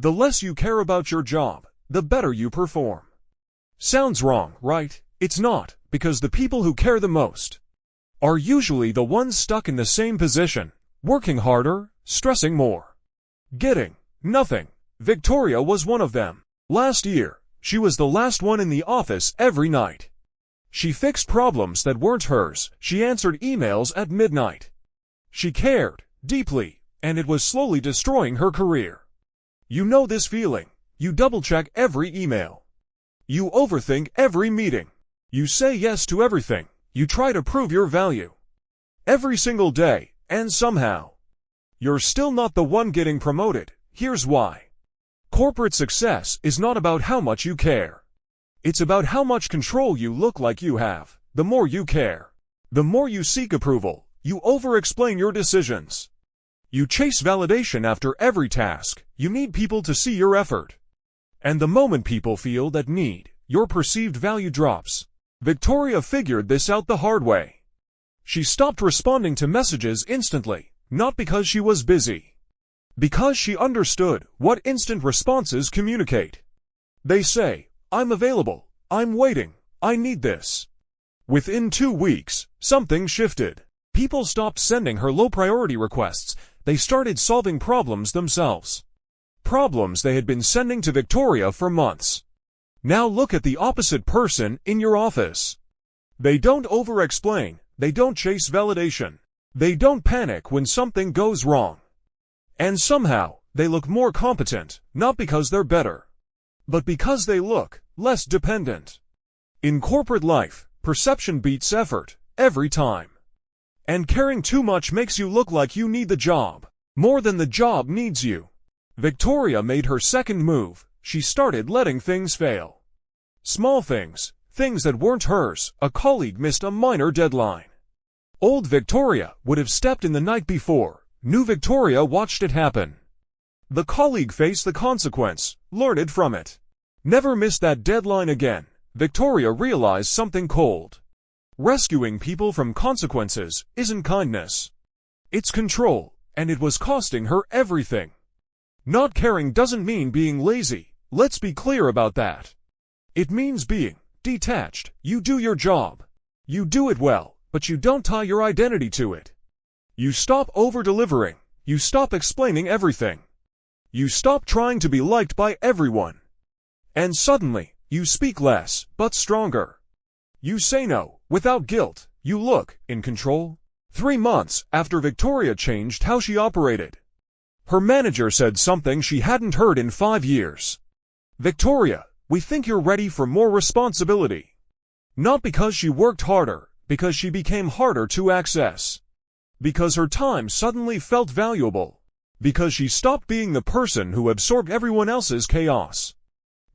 The less you care about your job, the better you perform. Sounds wrong, right? It's not, because the people who care the most are usually the ones stuck in the same position, working harder, stressing more, getting nothing. Victoria was one of them. Last year, she was the last one in the office every night. She fixed problems that weren't hers. She answered emails at midnight. She cared deeply, and it was slowly destroying her career. You know this feeling. You double-check every email. You overthink every meeting. You say yes to everything. You try to prove your value every single day, and somehow, you're still not the one getting promoted. Here's why. Corporate success is not about how much you care. It's about how much control you look like you have. The more you care, the more you seek approval. You over-explain your decisions. You chase validation after every task. You need people to see your effort. And the moment people feel that need, your perceived value drops. Victoria figured this out the hard way. She stopped responding to messages instantly, not because she was busy, because she understood what instant responses communicate. They say, "I'm available, I'm waiting, I need this." Within 2 weeks, something shifted. People stopped sending her low-priority requests. They started solving problems themselves. Problems they had been sending to Victoria for months. Now look at the opposite person in your office. They don't over-explain. They don't chase validation. They don't panic when something goes wrong. And somehow, they look more competent, not because they're better, but because they look less dependent. In corporate life, perception beats effort, every time. And caring too much makes you look like you need the job more than the job needs you. Victoria made her second move. She started letting things fail. Small things, things that weren't hers. A colleague missed a minor deadline. Old Victoria would have stepped in the night before. New Victoria watched it happen. The colleague faced the consequence, learned from it. Never miss that deadline again. Victoria realized something cold. Rescuing people from consequences isn't kindness. It's control, and it was costing her everything. Not caring doesn't mean being lazy. Let's be clear about that. It means being detached. You do your job. You do it well, but you don't tie your identity to it. You stop over-delivering. You stop explaining everything. You stop trying to be liked by everyone. And suddenly, you speak less, but stronger. You say no, without guilt. You look in control. 3 months after Victoria changed how she operated, her manager said something she hadn't heard in 5 years. "Victoria, we think you're ready for more responsibility." Not because she worked harder, because she became harder to access. Because her time suddenly felt valuable. Because she stopped being the person who absorbed everyone else's chaos.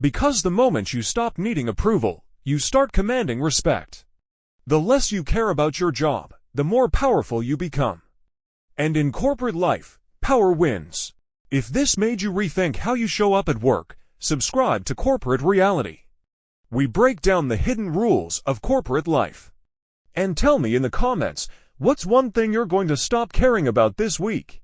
Because the moment you stop needing approval, you start commanding respect. The less you care about your job, the more powerful you become. And in corporate life, power wins. If this made you rethink how you show up at work, subscribe to Corporate Reality. We break down the hidden rules of corporate life. And tell me in the comments, what's one thing you're going to stop caring about this week?